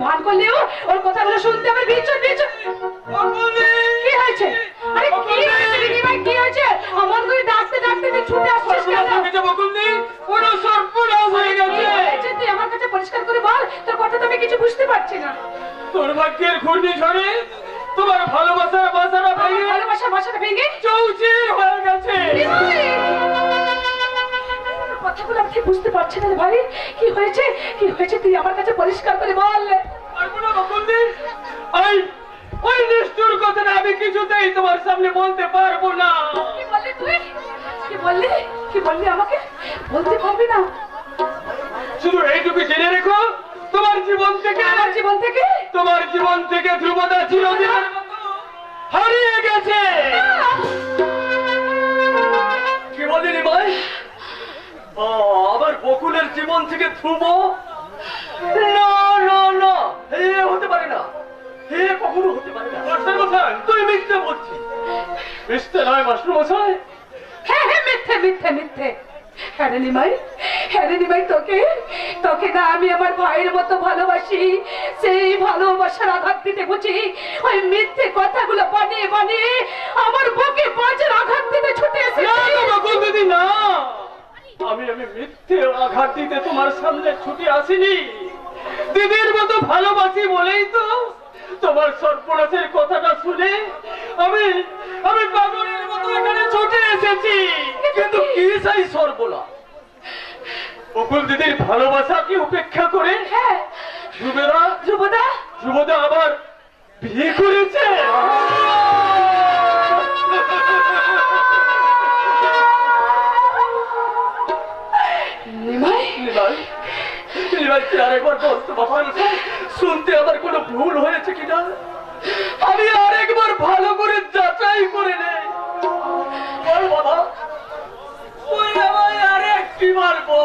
ভান করলেও ওর কথাগুলো শুনতে আমার ভীষণ ভীষণ কি হয়েছে? আরে কি হয়েছে দিদি ভাই, কি হয়েছে? আমার করে ডাকতে ডাকতে ছুটে আসছিস কেন? বকুলদি পুরো সর্বনাশ হয়ে গেছে। তুই আমার কাছে পরিষ্কার করে বল, তোর কথা তো আমি কিছু বুঝতে পারছি না। তোর ভাগ্যের ঘূর্ণিঝড়ে তোমার ভালোবাসার বাসাটা ভেঙে চৌচির হয়ে গেছে। কথাগুলো আমি ঠিক বুঝতে পারছি না ভাই, কি হয়েছে কি হয়েছে তুই আমার কাছে পরিষ্কার করে বল। ওই নিষ্ঠুর কথাটা আমি কিছুতেই তোমার সামনে বলতে পারবো না। কি বললি তুই? কি বললি আমাকে বলতে পারবি না? শুধু এইটুকু জেনে রেখো, তোমার জীবন থেকে ধ্রুবদা চিরদিনের মতো হারিয়ে গেছে। কি বলিনি ভাই? আবার বকুলের জীবন থেকে ধ্রুব? না না না, এ হতে পারে না, এ কখনো হতে পারে না। মাস্টার মশাই, তুই মিথ্যে বলছিস। মিথ্যে নয় মাস্টার মশাই। হ্যাঁ মিথ্যে মিথ্যে মিথ্যে। হ্যাঁ নিমাই, তোকে না আমি আমার ভাইয়ের মতো ভালোবাসি। সেই ভালোবাসার আঘাত দিতে বুঝি ওই মিথ্যে কথাগুলো বানিয়ে বানিয়ে আমার বুকে বাজের আঘাত দিতে ছুটে এসেছি। না, আমি মিথ্যে আঘাত দিতে তোমার সামনে ছুটে আসিনি। দিদির মতো ভালোবাসি বলেই তো তোমার সর্বনাশের কথাটা শুনে আমি পাগলের মতো এখানে ছুটে এসেছি। কিন্তু কি চাই সর্বনাশ? বকুল দিদির ভালোবাসা কি উপেক্ষা করে ধ্রুবদা আবার বিয়ে করেছে। আরেকবার বলতে বাবা, শুনতে আমার কোনো ভুল হয়েছে কিনা আমি আরেকবার ভালো করে যাচাই করে নেই। বল বাবা, তুই আমায় আরেকটি মারবো।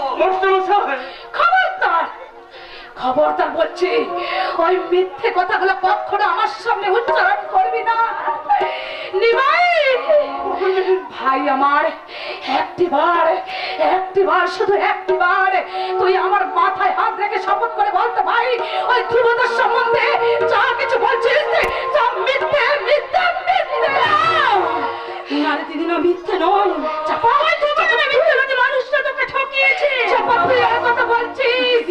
খবরদার বলছি, ওই মিথ্যে কথাগুলো কখনো আমার সামনে উচ্চারণ করবি না নিমাই। ভাই আমার, একটিবার শুধু একটিবার তুই আমার মাথায় হাত রেখে শপথ করে বলতো ভাই, ওই ধ্রুবদার সম্বন্ধে যা কিছু বলছিস সব মিথ্যে মিথ্যে মিথ্যে। আরে দিদি না, মিথ্যে নয়। চাপা মিথ্যে নয়, মানুষটা তোকে ঠকিয়েছে। চাপা তুই আর কথা বলছিস,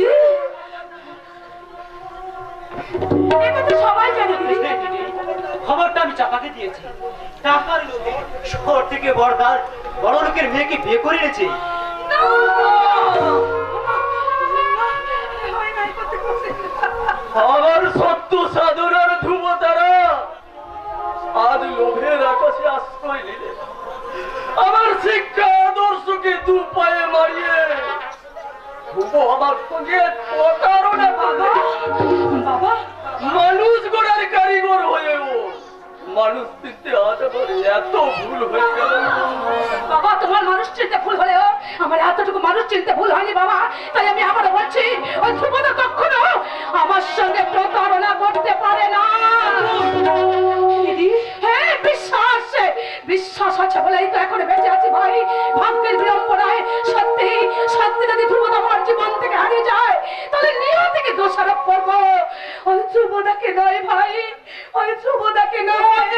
সবাই জানে। খবরটা আমি চাপাকে দিয়েছি। টাকার লোভে শহর থেকে বড় লোকের মেয়েকে বিয়ে করে এনেছে। আমার সত্য সাধনার ধ্রুবতারা আজ লোভের আকাশে আশ্রয় নিলে আমার শিক্ষা আদর্শকে দু পায়ে মারিয়ে আমার সঙ্গে প্রতারণা করবে। বাবা, মানুষ গড়ার কারিগর হয়েও মানুষ চিনতে আজ আমার এত ভুল হয়ে গেল। বাবা, তোমার মানুষ চিনতে ভুল হলেও আমার এতটুকু মানুষ চিনতে ভুল হয়নি বাবা। তাই আমি আবারও বলছি, ওই ধ্রুবদা কখনো আমার সঙ্গে প্রতারণা করতে পারে না। হ্যাঁ, বিশ্বাস আছে বলেই তো এখন বেঁচে আছি ভাই। ভাগ্যের বিড়ম্বনায় সত্যি যদি ধ্রুবদা আমার জীবন থেকে হারিয়ে যায়, তাহলে নিয়তিকে দোষারোপ করবো। ওই ধ্রুবদাকে নয় ভাই, ওই ধ্রুবদাকে নয়।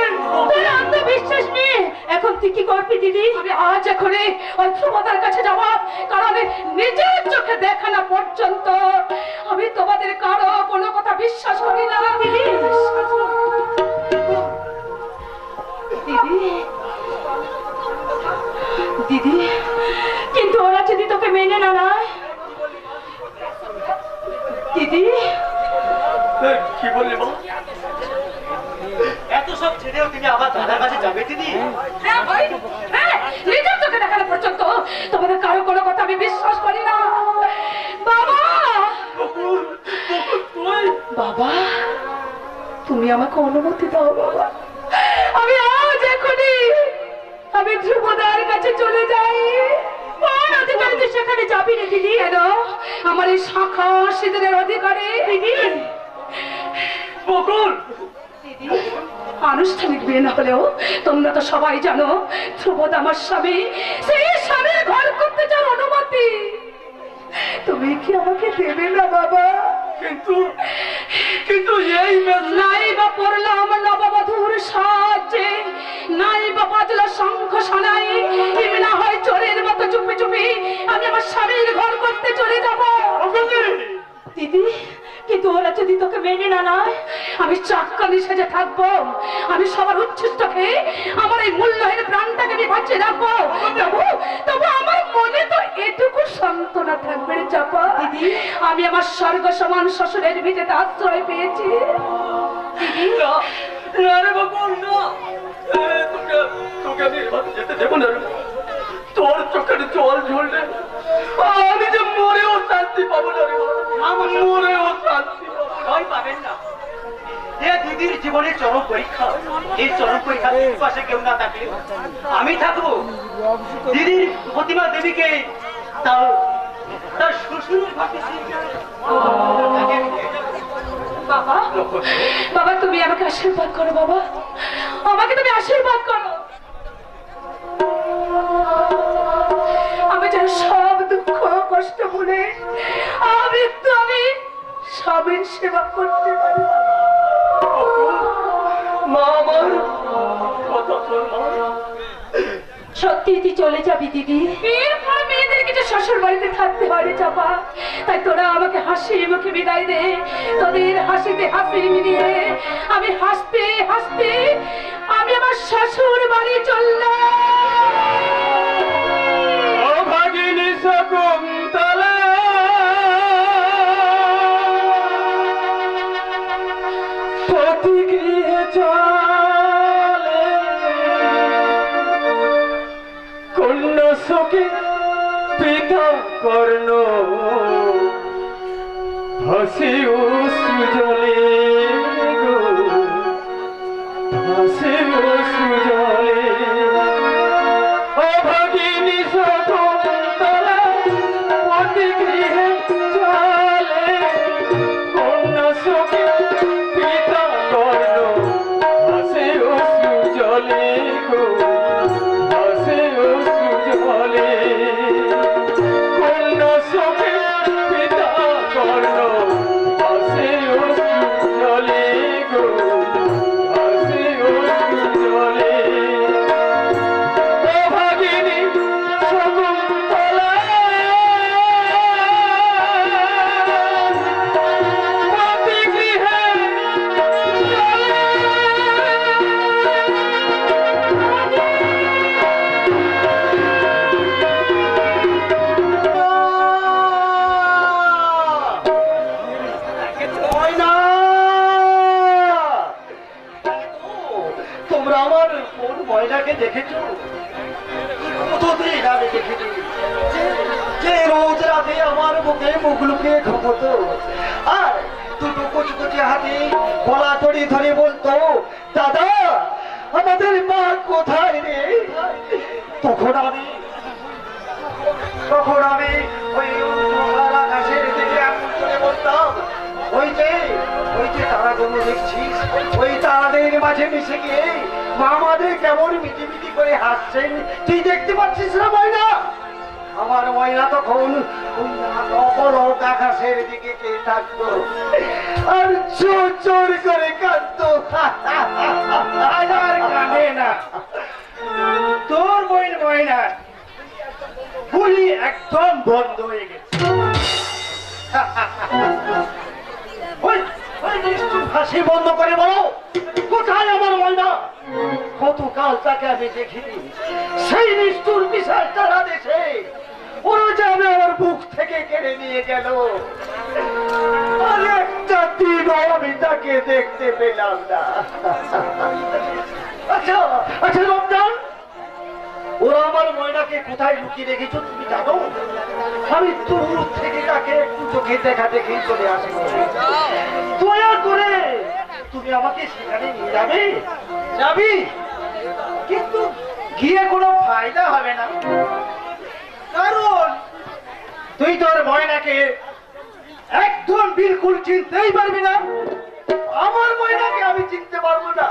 তুই আত্মবিশ্বাস নিয়ে এখন তুই কি করবি দিদি? আমি আজ এখনই ওই ধ্রুবদার কাছে যাবো, কারণ নিজের চোখে দেখা না পর্যন্ত আমি তোমাদের কারো কোনো বিশ্বাস করি না দিদি, বিশ্বাস করি না। দিদি, দিদি, কিন্তু ওরা যদি তোকে মেনে না নেয় দিদি। কি বললি মা? এত সব ছেড়েও তুমি আবার দাদার কাছে যাবে দিদি? হ্যাঁ ভাই, হ্যাঁ, নিজের চোখে দেখানো পর্যন্ত তোমাদের কারো কোনো কথা আমি বিশ্বাস করি না। বাবা, বাবা, তুমি আমাকে অনুমতি দাও বাবা, আমি আজ এখনই আমি ধ্রুবদার কাছে চলে যাই। কোন অধিকারে তুই সেখানে যাবি রে দিদি? কেন আমার এই শাখা সিঁদুরের অধিকারে দিদি? বকুল, দিদি, আনুষ্ঠানিক বিয়ে না হলেও তোমরা তো সবাই জানো ধ্রুবদ আমার স্বামী, সেই স্বামীর ঘর করতে চার অনুমতি তুমি কি আমাকে দেবে না বাবা? কিন্তু কিন্তু এই নাই বা পড়লাম নববধূর সাজে, নাই বা বাজলো শঙ্খ শোনাই, এমনি না হয় চোরের মতো চুপি চুপি আমি আমার স্বামীর ঘর করতে চলে যাব। দিদি, কিন্তু ওরা যদি তোকে মেনে না নেয় আমি চাক্কানি সেজে থাকবো, আমি সবার উচ্ছিষ্ট খেয়ে আমার এই মূল্যহীন প্রাণটাকে আমি বাঁচিয়ে রাখবো। তবু তবু আমার মনে তো এটুকু সান্ত্বনা থাকবে রে চাপা, দিদি আমি আমার স্বর্গ সমান শ্বশুরের ভিটেতে আশ্রয় পেয়েছি। দিদি, না রে বকুল, না, তোকে তোকে আমি এভাবে যেতে দেবো না রে। তোর চোখের জল ঝরলে আমি যে মরেও শান্তি পাবো না রে, মরেও শান্তি পাবো না। ভয় পাবেন না, এ দিদির জীবনের চরম পরীক্ষা। এই চরম পরীক্ষা পাশে কেউ না থাকলে আমি থাকবো। দিদির প্রতিমা দেবীকে তার তার শ্বশুরের ঘরে বাবা, বাবা তুমি আমাকে আশীর্বাদ করো বাবা, আমাকে তুমি আশীর্বাদ করো। আমি যেন সব দুঃখ কষ্ট ভুলে আমি স্বামীর সেবা করতে পারি। মা, আমার কথা শোন মা। সত্যি তুই চলে যাবি দিদি? বিয়ের পর মেয়েদের কিছু শ্বশুর বাড়িতে থাকতে হয় রে চাপা, তাই তোরা আমাকে হাসি মুখে বিদায় দে। তোদের হাসিতে হাসি মিলিয়ে আমি হাসতে হাসতে আমি আমার শ্বশুর বাড়ি চললাম। ও ভাগিনী শকুন্তলা, পতিগৃহে চলে কন্যা শোকে পিতা কর্ণ, হাসি ও সুজলে গো, হাসি ও সুজলে। ও ভগিনী শকুন্তলা, পতিগৃহে চলে কন্যা শোকে পিতা কর্ণ, হাসি ও সুজলে গো, হাসি ও সুজলে। কন্যা শোকে পিতা কর্ণ, হাসি ও সুজলে গো, হাসি ও সুজলে। ও ভাগিনী শকুন্তলা, পতিগৃহে ময়না, তোমরা আমার কোন ময়নাকে দেখেছো? কতদিন আমি দেখেছি যে রোজ রাতে আমার মুখে মুখ লুকিয়ে ঘুমতো, আর দুটো কচি কচি হাতে গলা ধরে ধরে বলতো, দাদা আমাদের মা কোথায় রে? তখন আমি ওই অন্ধকার আকাশের দিকে আঙুল করে বলতাম, ওই যে তারাগুলো দেখছিস, ওই তারাদের মাঝে মিশে গিয়ে মা আমাদের কেমন মিটিমিটি করে হাসছেন, তুই দেখতে পাচ্ছিস না ময়না? আমার ময়না তখন ওই অপলক আকাশের দিকে চেয়ে থাকতো আর চোর চোর করে কাঁদতো। আর কাঁদে না, তোর ময়না গুলি একদম বন্ধ হয়ে গেছে। ওই ওই নিষ্ঠুর হাসি বন্ধ করে বলো, কোথায় আমার ময়না? কতকাল তাকে আমি দেখিনি, সেই নিষ্ঠুর বিশাল তারা দেশে ওরা যাবে আমার বুক থেকে কেড়ে নিয়ে গেল। আর একটা দিনও আমি তাকে দেখতে পেলাম না। আচ্ছা আচ্ছা রমজান, ওরা আমার ময়নাকে কোথায় লুকিয়ে রেখেছো তুমি জানো? আমি দূর থেকে তাকে একটু চোখে দেখা দেখেই চলে আসি। দয়া করে তুমি আমাকে সেখানে নিয়ে যাবে? যাবি, কিন্তু গিয়ে কোনো ফায়দা হবে না, কারণ তুই তোর ময়নাকে একদম বিলকুল চিনতেই পারবি না। আমার ময়নাকে আমি চিনতে পারবো না।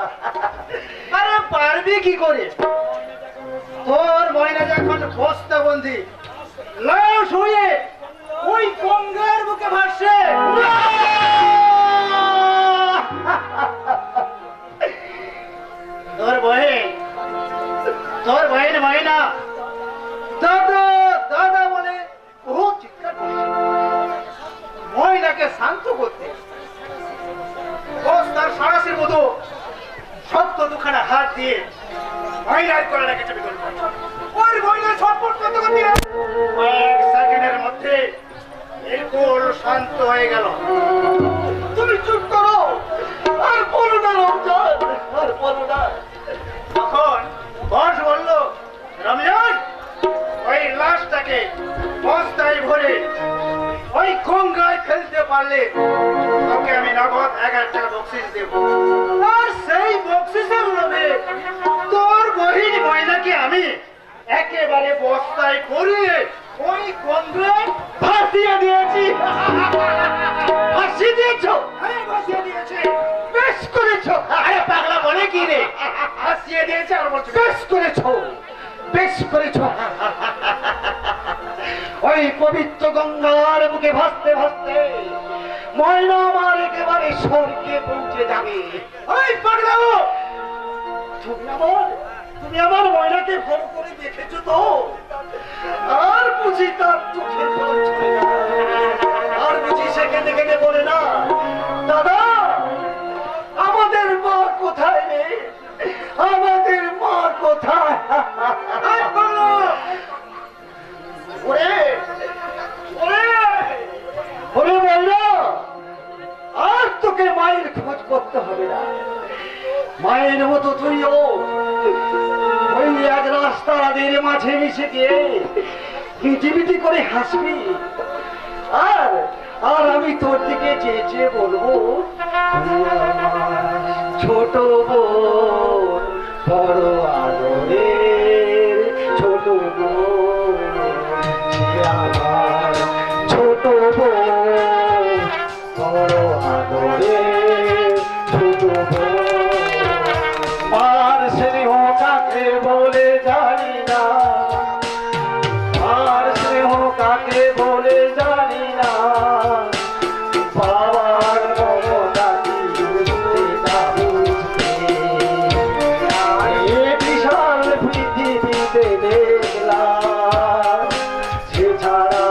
আরে পারবি কি করে? তোর ময়না যখন বস্তাবন্দি লাশ হয়ে ওই গঙ্গার বুকে ভাসছে, তোর বহেন ময়না দাদা দাদা বলে বহু চিৎকার করছে। ময়নাকে শান্ত করতে বস্তার সারাসির মতো শক্ত দুখানা হাত দিয়ে ময়নার গলাটাকে চেপে ধরল। ওর ময়না ছটফট করতে করতে কয়েক সেকেন্ডের মধ্যে বিলকুল শান্ত হয়ে গেল। তুমি চুপ করো, আর বলো না রমজান, আর বলো না। তখন বস বলল, রমজান ওই লাশটাকে বস্তায় ভরে ওই গঙ্গায় ফেলতে পারলে তোকে আমি নগদ 1000 টাকা বকশিস দেব। আর সেই বকশিসের লোভে তোর বহিন ময়নাকে আমি একেবারে বস্তায় ভরিয়ে ওই গঙ্গায় ভাসিয়ে দিয়েছি। ভাসিয়ে দিয়েছো? হ্যাঁ ভাসিয়ে দিয়েছি। বেশ করেছো। আরে পাগলা বলে কি রে? ভাসিয়ে দিয়েছে আর বলছো বেশ করেছো, বেশ করেছো। ওই পবিত্র গঙ্গার বুকে ভাসতে ভাসতে ময়না আমার একেবারে স্বর্গে পৌঁছে যাবে। ওই পাগলা, তুমি আমার ময়নাকে ফোন করে দেখেছো তো? আর বুঝি তার চোখে জল ছড়ে না? আর বুঝি সে কেঁদে কেঁদে বলে না, দাদা আমাদের মা কোথায় রে, আমাদের মা কোথায়? ওরে ওরে ওরে ময়না, আর তোকে মায়ের খোঁজ করতে হবে না। মায়ের মতো তুইও ওই এক রাস্তার মাঝে মিশে গিয়ে মিটিমিটি করে হাসবি। আর আর আমি তোর দিকে চেয়ে চেয়ে বলবো, ছোট বোন বড় আদরের, ছোট বোন আমার, ছোট বোন বড় আদরের, ছোট বোন। আর স্নেহ কাকে বলে জানি না, আর স্নেহ কাকে বলে জানি না, বাবার মমতা কি বুঝতে না বুঝতে, এই বিশাল পৃথিবীতে দেখলাম সে ছাড়া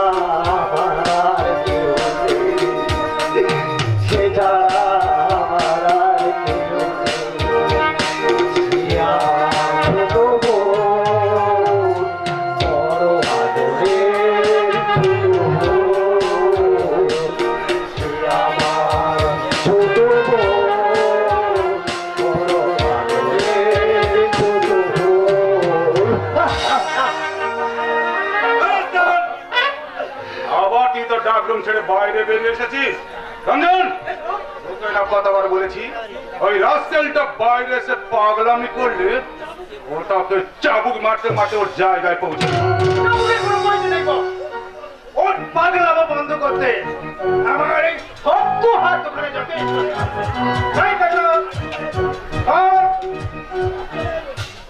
আমার আর কেউ নেই, সে ছাড়া আমার আর কেউ নেই। ছোট বোন বড় আদরের, ছোট বোন সে আমার, ছোট বোন বড় আদরের, ছোট বোন। আবার তুই তো ডাকরুম ছেড়ে বাইরে বেরিয়ে এসেছিস। রঞ্জন, তোকে না কতবার বলেছি ওই রাস্কেলটা বাইরে এসে পাগলামি করলে ওটাকে চাবুক মারতে মারতে ওর জায়গায় পৌঁছে। ওর পাগলামো বন্ধ করতে আমার এই শক্ত হাত ওখানে যাবে।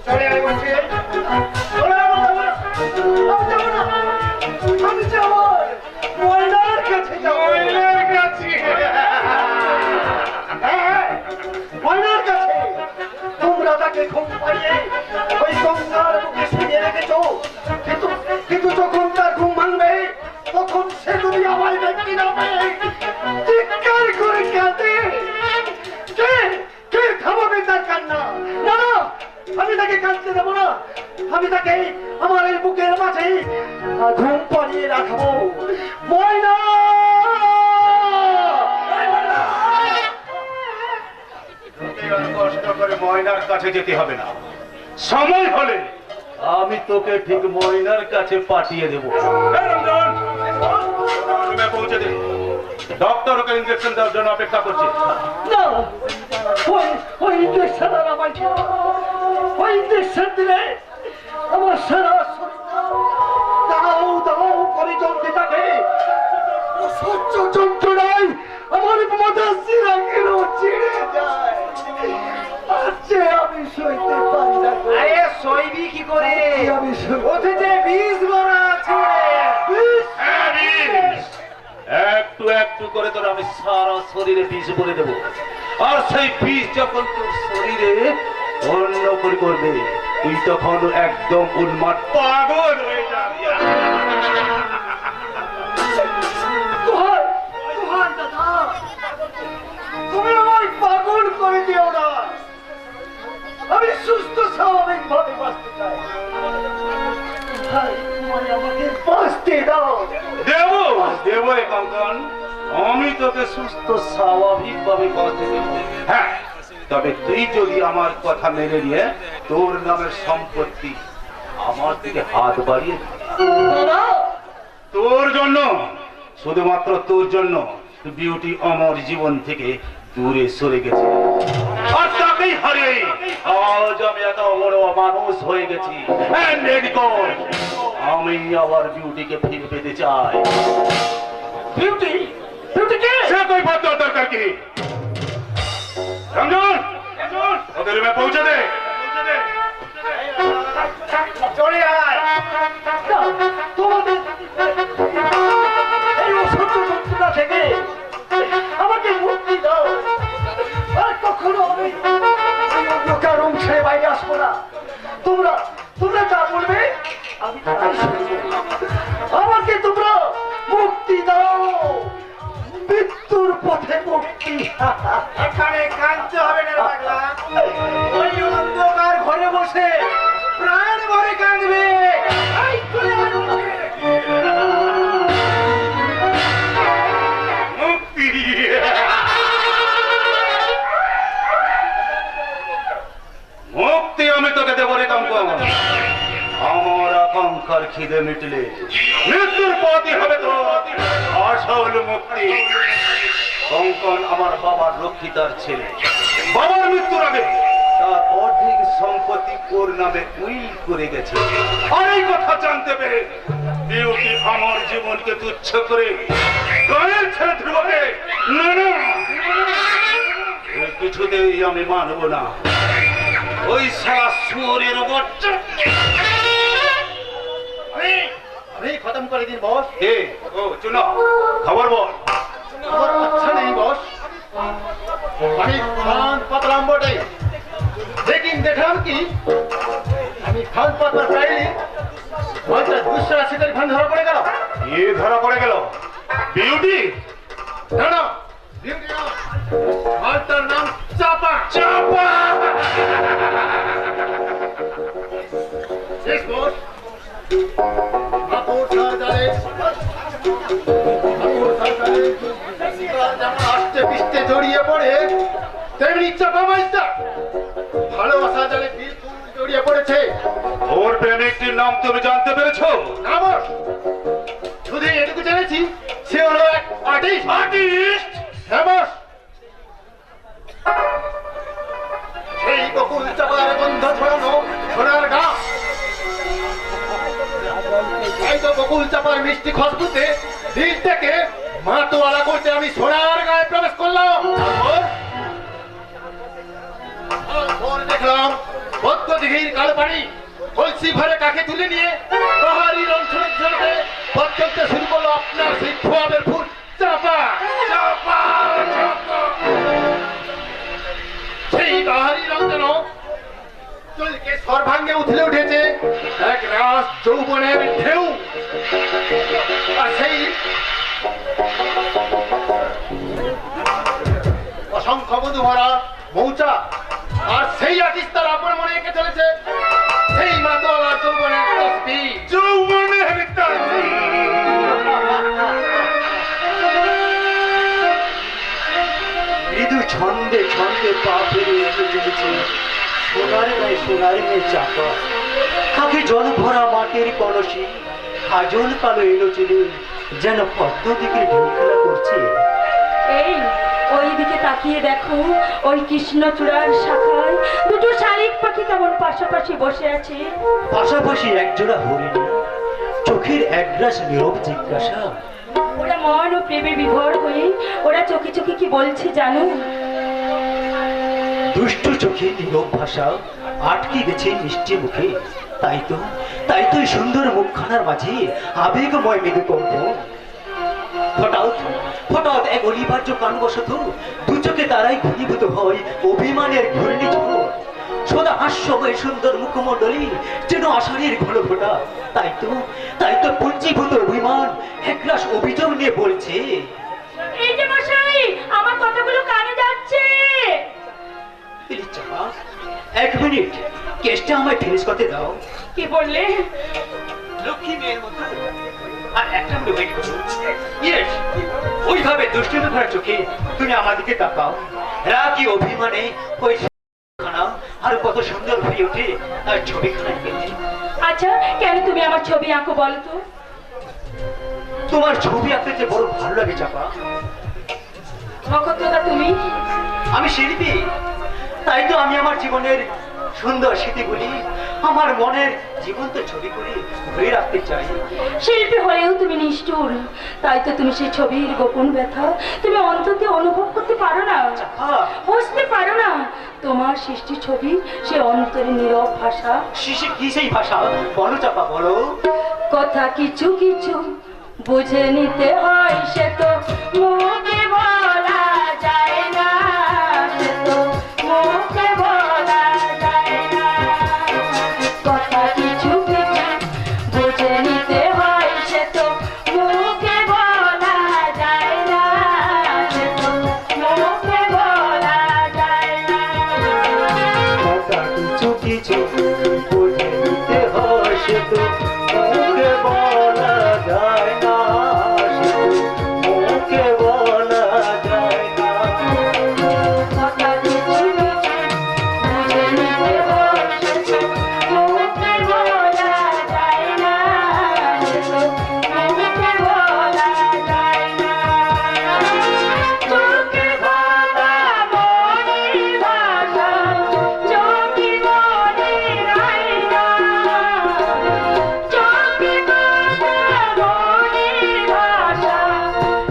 চলে আয় বলছি, চলে আয় বলতে হবে। আমি যাবো ময়নার কাছে, যাবো ময়নার কাছে। হ্যাঁ, ময়নার কাছে। তোমরা তাকে ঘুম পাড়িয়ে ওই গঙ্গার বুকে শুয়ে রেখেছো, কিন্তু যখন তার ঘুম ভাঙবে তখন সে যদি আমায় দেখতে না পায় আমি তাকে আমার এই বুকের মাঝে ঘুম পাড়িয়ে রাখবো। ময়না, তোকে আর কষ্ট করে ময়নার কাছে যেতে হবে না, সময় হলে আমি তোকে ঠিক ময়নার কাছে পাঠিয়ে দেবো। এই রঞ্জন, রুমে পৌঁছে দে, ডক্টর ওকে ইঞ্জেকশন দেওয়ার জন্য অপেক্ষা করছে। না, ওই ইঞ্জেকশন আর আমায় দিও না। ওই ইঞ্জেকশন দিলে আমার সারা শরীর দাও দাও করে জ্বলতে থাকে। সহ্য যন্ত্রণায় আমার মাথা শিরাগুলো ছিঁড়ে যায়। আজকে আমি সইতে পারি না। আরে সইবি কি করে? আমি ওতে যে বীজ ভরা আছে। হ্যাঁ, বিষ। একটু একটু করে তোর আমি সারা শরীরে বিষ ভরে দেবো, আর সেই বিষ যখন তোর শরীরে অন্য করে করবে, তুই তখন একদম উন্মাদ পাগল হয়ে যাবি। তোমার তোমার দাদা, তুমি আমায় পাগল করে দিও না। আমি সুস্থ স্বাভাবিক ভাবে বাঁচতে চাই। ভাই, তুমি আমাকে বাঁচতে দাও। দেব দেব রে কঙ্কন, আমি তোকে সুস্থ স্বাভাবিক ভাবে বাঁচতে দেব। হ্যাঁ, তবে তুই যদি আমার কথা মেনে নিয়ে তোর নামের সম্পত্তি আমার দিকে হাত বাড়িয়ে দাদা, তোর জন্য, শুধুমাত্র তোর জন্য বিউটি অমর জীবন থেকে দূরে সরে গেছে, আর তাকেই হারিয়ে আজ আমি এত বড় মানুষ হয়ে গেছি। আমি আবার বিউটিকে ফিরে পেতে চাই। বিউটি, বিউটি কে? সে কই বাদ দেওয়ার দরকার কি? রঞ্জন, ওদের রুমে পৌঁছে দে। চলে আয়। তোমাদের এই অসহ্য যন্ত্রণা থেকে আমাকে মুক্তি দাও। আর কখনো আমি এই অন্ধকার রুম ছেড়ে বাইরে আসবো না। তোমরা তোমরা যা বলবে আমি তাই শুনবো। আমাকে তোমরা মুক্তি দাও, মৃত্যুর পথে মুক্তি। এখানে কাঁদতে হবে না পাগলা। ওই অন্ধকার ঘরে বসে প্রাণ ভরে কাঁদবে। এই চলে আয় আমাকে। মুক্তি মুক্তি আমি তোকে দেবো রে কঙ্কন। আমার আকাঙ্ক্ষার খিদে মিটলে মৃত্যুর পথই হবে তো আসল মুক্তি। কঙ্কন আমার বাবার রক্ষিতার ছেলে, বাবার মৃত্যুর আগে তার অর্ধেক সম্পত্তি ওর নামে উইল করে গেছে। আর এই কথা জানতে পেরে বিউটি আমার জীবনকে তুচ্ছ করে গায়ের ছেড়ে ধ্রুবকে না না, কিছুতেই আমি মানব না। ওই সারা সুরের বাচ্চা আমি খতম করে দিন বস। কে? ও চুনা, খবর বল। আমার আচ্ছা নেই বস। আমি খান পাতলাম বটে, লেকিন দেখলাম কি আমি খান পাতলা চাইলি বলতে দুসরা শিকারি খান ধরা পড়ে গেল। এ ধরা পড়ে গেল বিউটি? না না, বিউটি না, মালটার নাম চাপা। চাপা! শেষ বস। কাপড় সাজালে যেমন আস্তে পিস্তে জড়িয়ে পড়ে, তেমনি চাপা মাইস্টার ভালোবাসা জালে বিলকুল জড়িয়ে পড়েছে। ওর প্রেমিকটির নাম তুমি জানতে পেরেছো? না বস, শুধু এটুকু জেনেছি সে হলো এক আর্টিস্ট। আর্টিস্ট? হ্যাঁ বস, সেই বকুল চাপার গন্ধ ছড়ানো সোনার গা। এই তো বকুল চাপার মিষ্টি খুশবুতে দিল থেকে মাতোয়ালা করতে আমি সোনার গায়ে প্রবেশ করলাম। তারপর দেখলাম পদ্মদিঘির কালো পানি কলসি ভরে কাকে তুলে নিয়ে পাহাড়ি রংছনের ঝড়ে পথ চলতে শুরু করলো আপনার সেই খোয়াবের ফুল চাপা। চাপা চাপা সেই পাহাড়ি রং যেন চুলকে সর্বাঙ্গে উঠলে উঠেছে এক রাস যৌবনের ঢেউ। আর সেই অসংখ্য মধু ভরা মৌচা, আর সেই আর্টিস্ট তার আপন মনে এঁকে চলেছে সেই মাতলা যৌবনের তসবি। যৌবনের তাসবি। মৃদু ছন্দে ছন্দে পা ফেলে এসে চলেছে সোনার মেয়ে চাপা। কাকে জল ভরা মাটির কলসি কাজল কালো এলো চলে, যেন পদ্ম দিকে ঢেউ খেলা করছে। এই ওই দিকে তাকিয়ে দেখো, ওই কৃষ্ণচূড়ার শাখায় দুটো শালিক পাখি কেমন পাশাপাশি বসে আছে। পাশাপাশি একজোড়া হরিণ, চোখের একগ্রাস নীরব জিজ্ঞাসা। ওরা মন ও প্রেমে বিভোর হয়ে ওরা চোখে চোখে কি বলছে জানো? দুষ্ট চোখে নীরব ভাষা আটকে গেছে মিষ্টি মুখে। তাই তো এই সুন্দর মুখখানার মাঝে আবেগময় মৃদু কম্পন। হঠাৎ এক অনিবার্য কারণবশত দু চোখে তারাই ঘনীভূত হয় অভিমানের ঘূর্ণিঝড়। সদা হাস্যময় সুন্দর মুখমণ্ডলী যেন আষাঢ়ের ঘন ঘটা। তাই তো পুঞ্জীভূত অভিমান একরাশ অভিযোগ নিয়ে বলছে, এই যে মশাই, আমার কথাগুলো কানে যাচ্ছে? এক মিনিট, কেসটা আমায় ফিনিশ করতে দাও। কি বললে? লক্ষ্মী মেয়ের মতো আর একটা মিনিট ওয়েট করো। ইয়েস, ওইভাবে দুষ্টিতে ভরা চোখে তুমি আমাদেরকে তাকাও। রাগী অভিমানে ওই খানা আর কত সুন্দর হয়ে ওঠে তার ছবিখানা পেতে। আচ্ছা, কেন তুমি আমার ছবি আঁকো বলো তো? তোমার ছবি আঁকতে যে বড় ভালো লাগে চাপা। নক্ষত্রদা তুমি? আমি শিল্পী, তাই তো আমি আমার জীবনের সুন্দর স্মৃতিগুলি আমার মনের জীবন্ত ছবি করে ধরে রাখতে চাই। শিল্পী হলেও তুমি নিষ্ঠুর, তাই তো তুমি সেই ছবির গোপন ব্যথা তুমি অন্ততে অনুভব করতে পারো না, বুঝতে পারো না। তোমার সৃষ্টি ছবি সে অন্তরে নীরব ভাষা। শিশি কি সেই ভাষা বলো চাপা, বলো। কথা কিছু কিছু বুঝে নিতে হয়, সে তো মুখে বলা যায় না, সে তো মুখে বলা যায় না। কথা কিছু কিছু বুঝে নিতে হয়, সে তো মুখে বলা যায় না, সে তো মুখে বলা যায় না। কথা কিছু কিছু বুঝে নিতে হয়, সে তো মুখে বলা যায় না, সে তো মুখে বলা যায় না। কথা কিছু কিছু বুঝে নিতে হয়, সে তো মুখে বলা যায় না, সে তো মুখে বলা যায় না। চোখে বলা মনের ভাষা, চোখে মনের আয়না। চোখে বলা মনের ভাষা,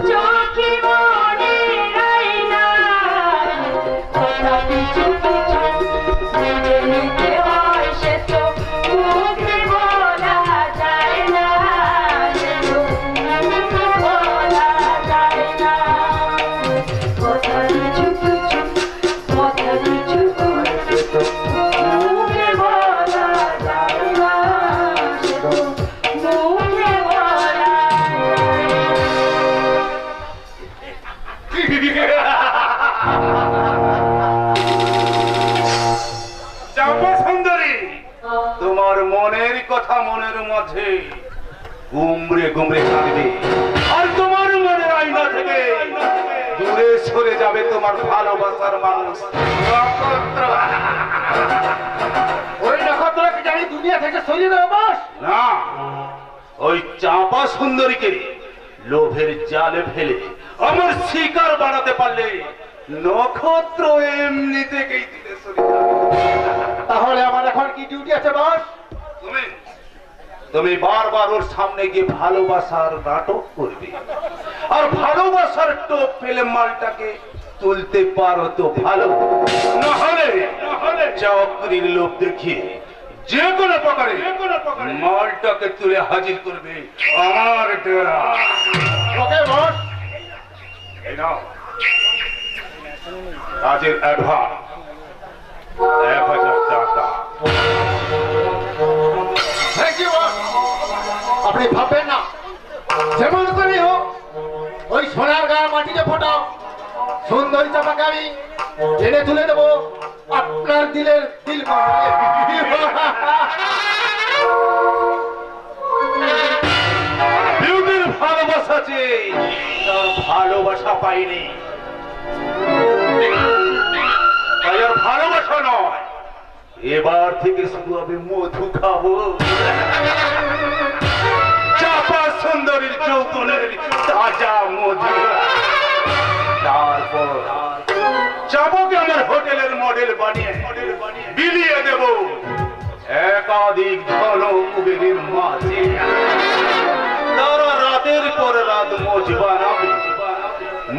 চোখে মনের আয়না। কথা কিছু কিছু বুঝে নিতে হয়, সে তো মুখে বলা যায় না, সে তো মুখে বলা যায় না। কথা কিছু কিছু, কথা কিছু কিছু মুখে বলা যায় না, সে তো মুখে বলা চাপা সুন্দরী, তোমার মনের কথা মনের মাঝে গুমরে গুমরে কাঁদবে, আর তোমার মনের আয়না থেকে দূরে সরে যাবে তোমার ভালোবাসার মানুষ নক্ষত্র। ওই নক্ষত্রকে জানি দুনিয়া থেকে সরিয়ে দেবো বস। না, ওই চাপা সুন্দরীকে লোভের জালে ফেলে আমার শিকার বানাতে পারলে নক্ষত্র এমনি থেকেই দূরে সরে যাবে। তাহলে আমার এখন কি ডিউটি আছে বস? তুমি বারবার ওর সামনে গিয়ে ভালোবাসার নাটক করবে, আর ভালোবাসার টোপ পেলে মালটাকে তুলতে পারো তো ভালো, নাহলে চাকরির লোভ দেখিয়ে যে কোনো প্রকারে মালটাকে তুলে হাজির করবে আমার ডেরা। ওকে বস। এই নাও কাজের অ্যাডভান্স 1000 টাকা। Thank you boss. আপনি ভাববেন না, যেমন করে হোক ওই সোনার গায়ে মাটিতে ফোটাও সুন্দরী চাপাকে আমি টেনে তুলে দেবো আপনার দিলের দিল মহলে। ভালোবাসা চেয়ে তার ভালোবাসা পাইনি। তাই আর ভালোবাসা নয়, এবার থেকে শুধু আমি মধু খাবো। চাপা সুন্দরীর যৌবনের তাজা মধু। তারপর চাপাকে আমার হোটেলের মডেল বানিয়ে বিলিয়ে দেব একাধিক ধন কুবেরের মাঝে। তারা রাতের পর রাত মজ বানাবে,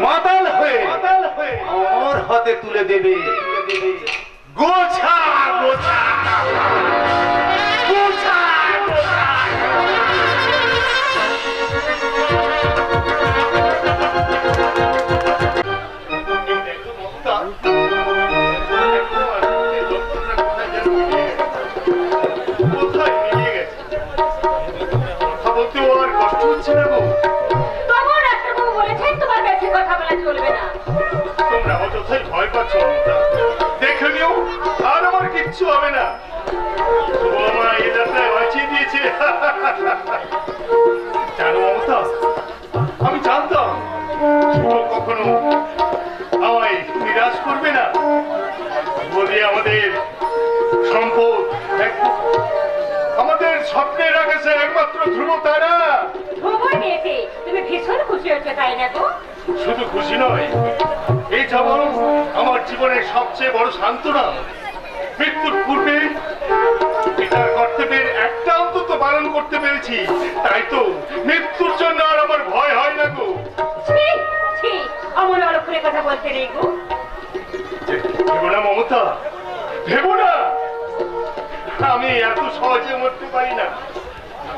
মাতাল হয়ে আমার হাতে তুলে দেবে গোছা গোছা গোছা গোছা। তবু ডাক্তারবাবু বলেছেন তোমার বেশি কথা বলা চলবে না। তোমরা অযথাই ভয় পাচ্ছ মমতা। দেখে নিও, আর আমার কিচ্ছু হবে না। শুভ আমার এই যাত্রায় বাঁচিয়ে দিয়েছে। জানো মমতা, আমি জানতাম শুভ কখনো আমায় নিরাশ করবে না। বলি আমাদের সম্পদ, আমাদের স্বপ্নের আকাশে একমাত্র ধ্রুব তারা। খবর পেয়েছে তুমি ভীষণ খুশি হচ্ছে, তাই না গো? শুধু খুশি নয়, এই যেমন আমার জীবনের সবচেয়ে বড় সান্ত্বনা। মৃত্যুর পূর্বে পিতার কর্তব্যের একটা অন্তত পালন করতে পেরেছি, তাই তো মৃত্যুর জন্য আর আমার ভয় হয় না গো। ছি ছি, অমন অলক্ষণে কথা বলতে নেই গো। ভেবো না মমতা, ভেবো না, আমি এত সহজে মরতে পারি না।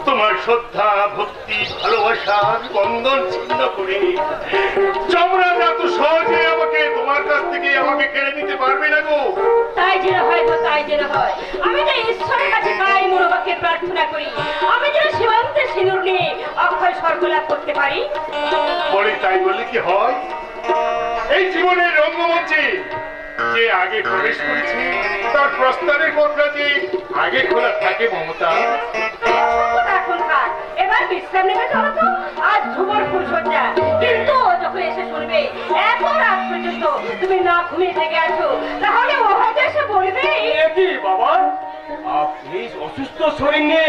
তোমার শ্রদ্ধা, ভক্তি, ভালোবাসার বন্ধন ছিন্ন করে যমরাজ এত সহজে আমাকে তোমার কাছ থেকে আমাকে কেড়ে নিতে পারবে না গো। তাই যেন হয় গো, তাই যেন হয়। আমি তো ঈশ্বরের কাছে কাই মনোবাক্যে প্রার্থনা করি, আমি যেন সীমান্তে সিঁদুর নিয়ে অক্ষয় স্বর্গ লাভ করতে পারি। বলে তাই বলে কি হয়? এই জীবনের রঙ্গমঞ্চে যে আগে প্রবেশ করেছে তার প্রস্তাবের পথটা যে আগে খোলা থাকে মমতা। এখন থাক, এবার বিশ্রাম নেবে চলো তো। আজ ধ্রুবর ফুলসজ্জা, কিন্তু ও যখন এসে শুনবে এত রাত পর্যন্ত তুমি না ঘুমিয়ে থেকে আছো, তাহলে ও হয়তো এসে বলবে এ কি বাবা, আপনি অসুস্থ শরীর নিয়ে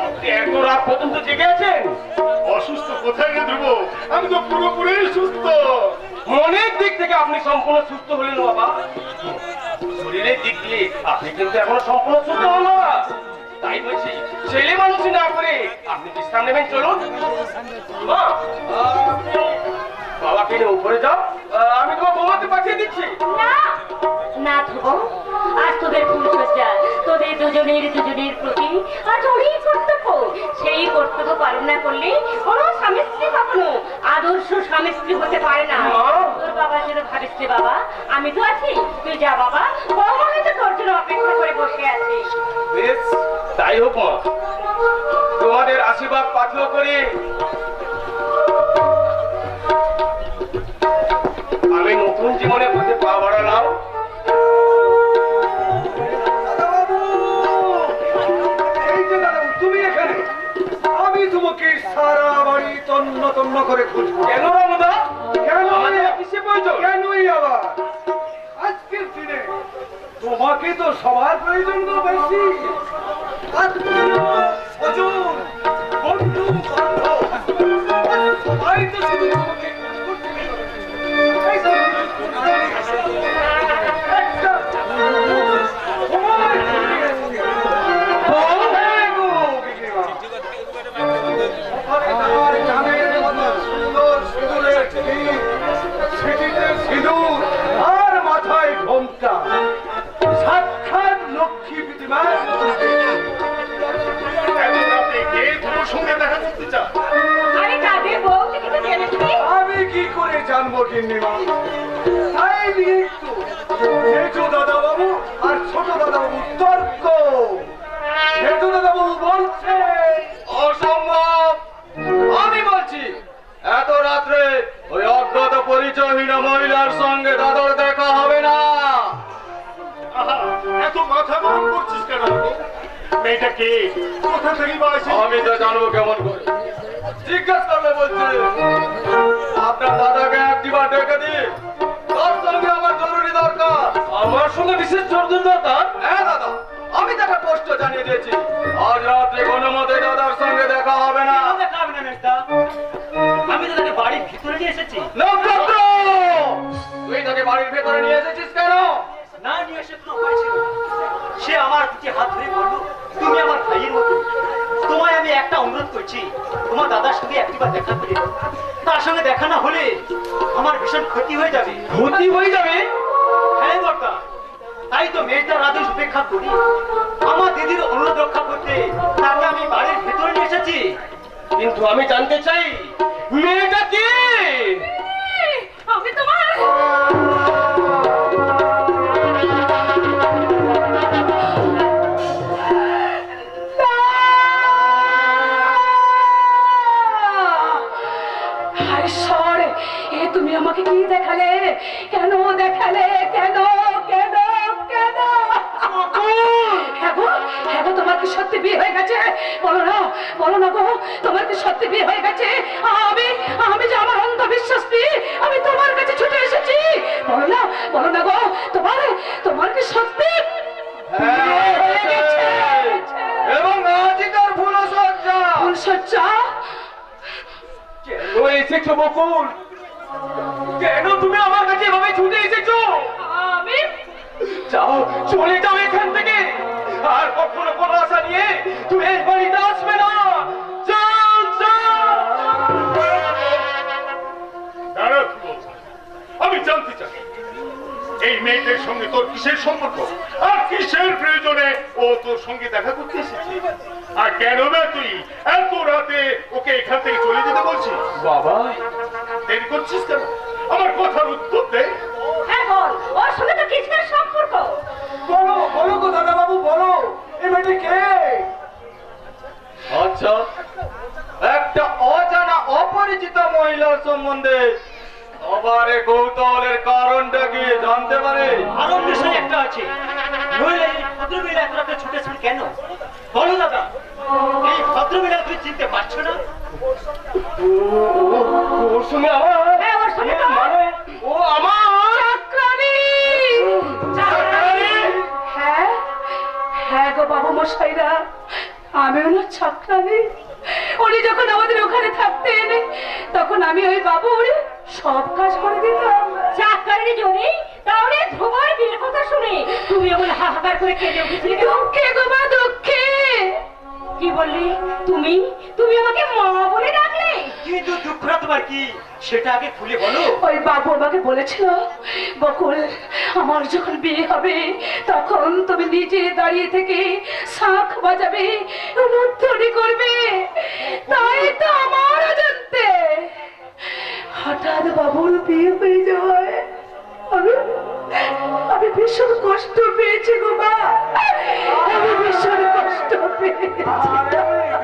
আপনি এত রাত পর্যন্ত জেগে আছেন? অসুস্থ কোথায় রে ধ্রুব, আমি তো পুরোপুরি সুস্থ। মনের দিক থেকে আপনি সম্পূর্ণ সুস্থ হলেন বাবা, শরীরের দিক দিয়ে আপনি কিন্তু এখনো সম্পূর্ণ সুস্থ হন বাবা। তাই বলছি, ছেলে মানুষই না করে আপনি বিশ্রাম নেবেন। চলুন মা, বাবাকে নিয়ে উপরে যাও, আমি তোমার বৌমাকে পাঠিয়ে দিচ্ছি। না না ধ্রুব, আজ তোদের ফুলসজ্জা, তোদের দুজনের প্রতি আজ অনেক কর্তব্য। সেই কর্তব্য পালন না করলে কোনো স্বামী স্ত্রী কখনো আদর্শ স্বামী স্ত্রী হতে পারে না। তোর বাবা যেন ভাবিস রে বাবা, আমি তো আছি, তুই যা বাবা, বৌমা হয়তো তোর জন্য অপেক্ষা করে বসে আছে। বেশ, তাই হোক মা, তোমাদের আশীর্বাদ পাথেয় করি আমি নতুন জীবনের পথে পা বাড়ালাম। এই যে দাদাবাবু, তুমি এখানে? আমি তোমাকে সারা বাড়ি তন্ন তন্ন করে খুঁজবো। কেন রামদা, কেন? আমাদের কিসে প্রয়োজন? কেনই আবার? আজকের দিনে তোমাকে তো সবার প্রয়োজন তো বেশি। আত্মীয়, স্বজন, বন্ধু, বান্ধব, সবাই তো শুধু তোমাকে খুঁজছে। এই যে, একটা সময় চলে গেছে। হ্যাঁ গো, বিক্রিমা। ওখানে তার জানের মতো সুন্দর সিঁদুরের টিপ, সিঁথিতে সিঁদুর আর মাথায় ঘোমটা, সাক্ষাৎ লক্ষ্মী প্রতিমা। এত রাতে কে তোমার সঙ্গে দেখা করতে চায়? আরে কাদের বউ, তুই কিন্তু জেনেছি। আমি কি করে জানবো গিন্নিমা? তাই নিয়ে একটু মেজো দাদাবাবু আর ছোট দাদাবাবু তর্ক। মেজো দাদাবাবু বলছে অসম্ভব, আমি বলছি এত রাত্রে ওই অজ্ঞাত পরিচয়হীন মহিলার সঙ্গে দাদার দেখা হবে না। আহা, এত মাথা গরম করছিস কেন? মেয়েটা কে, কোথা থেকে বা আসে? আমি তো জানবো কেমন করে? জিজ্ঞেস করলে বলছে আপনার দাদাকে একটিবার ডেকে দিন, তার সঙ্গে আমার জরুরি দরকার। আমার সঙ্গে বিশেষ জরুরি দরকার? হ্যাঁ দাদা, আমি তাকে স্পষ্ট জানিয়ে দিয়েছি আজ রাত্রে কোনো মতে দাদার সঙ্গে দেখা হবে না। দেখা হবে না মেজদা, আমি তো তাকে বাড়ির ভিতরে নিয়ে এসেছি। নক্ষত্র, তুই তাকে বাড়ির ভেতরে নিয়ে এসেছিস কেন? না নিয়ে এসে কোনো উপায় ছিল না। সে আমার দিকে হাত ধরে বলল, তুমি আমার ভাইয়ের মতো, তোমায় আমি একটা অনুরোধ করছি, তোমার দাদার সঙ্গে একটিবার দেখা করে দাও। তার সঙ্গে দেখা না হলে আমার ভীষণ ক্ষতি হয়ে যাবে। ক্ষতি হয়ে যাবে? হ্যাঁ বর্তা, তাই তো মেয়েটার আদেশ উপেক্ষা করি আমার দিদির অনুরোধ রক্ষা করতে তাকে আমি বাড়ির ভেতরে নিয়ে এসেছি। কিন্তু আমি জানতে চাই মেয়েটা কে? আমি তোমার ঈশ্বর, এ তুমি আমাকে কি দেখালে? কেন দেখালে? কেন কেন কেন? হ্যাঁ গো, হ্যাঁ গো, তোমার কি সত্যি বিয়ে হয়ে গেছে? বলো না গো, তোমার কি সত্যি বিয়ে হয়ে গেছে? আমি যে আমার অন্ধবিশ্বাস নিয়ে আমি তোমার কাছে ছুটে এসেছি। বলো না গো, তোমার কি সত্যি বিয়ে হয়ে গেছে? এবং আজই তার ফুলসজ্জা। ফুলসজ্জা? কেন এসেছো বকুল? কেন তুমি আমার কাছে এভাবে ছুটে এসেছো? আমি যাও, চলে যাও এখান থেকে, আর কখনো কোনো আশা নিয়ে তুমি এই বাড়িতে আসবে না। যাও যাও। দাঁড়া ধ্রুব, আমি জানতে চাই এই মেয়েটার সঙ্গে তোর কিসের সম্পর্ক, আর কিসের প্রয়োজনে ও তোর সঙ্গে দেখা করতে এসেছে, আর কেন না তুই এত রাতে ওকে এখান থেকে চলে যেতে বলছিস? বাবা, দেরি করছিস কেন? আমার কথার উত্তর দে। হ্যাঁ বল, ওর সঙ্গে তো কিসের সম্পর্ক? বলো গো দাদা বাবু, বলো এই মেয়েটি কে? আচ্ছা, একটা অজানা অপরিচিত মহিলার সম্বন্ধে আবার এই কৌতূহলের কারণটা কি জানতে পারে? আরো বিষয় একটা আছে, নইলে এই ভদ্রমহিলা এত রাতে ছুটেছেন কেন? বলো দাদা, এই ভদ্রমহিলা তুমি চিনতে পারছো না? ওর সঙ্গে আমার হ্যাঁ, ওর সঙ্গে তো মানে ও আমার চাকরানী। হ্যাঁ হ্যাঁ গো বাবু মশাইরা, আমি ওনার চাকরানী। উনি যখন আমাদের ওখানে থাকতেন তখন আমি ওই বাবুর সব কাজ করে দিতাম। চাকরানী জনি, তাহলে ধ্রুবর বিয়ের কথা শুনে তুমি এমন হাহাকার করে কেঁদে উঠেছিলে? দুঃখে গো মা, দুঃখে। কি বললি তুমি? তুমি আমাকে মা বলে ডাকলে? কিন্তু দুঃখটা তোমার কি সেটা আগে খুলে বলো। ওই বাবু আমাকে বলেছিল, বকুল আমার যখন বিয়ে হবে তখন তুমি নিজে দাঁড়িয়ে থেকে শাঁখ বাজাবে, নৃত্য করবে। তাই তো আমার অজান্তে হঠাৎ বাবুর বিয়ে হয়ে যাওয়ায় আমি ভীষণ কষ্ট পেয়েছি গো মা, আমি ভীষণ কষ্ট পেয়েছি।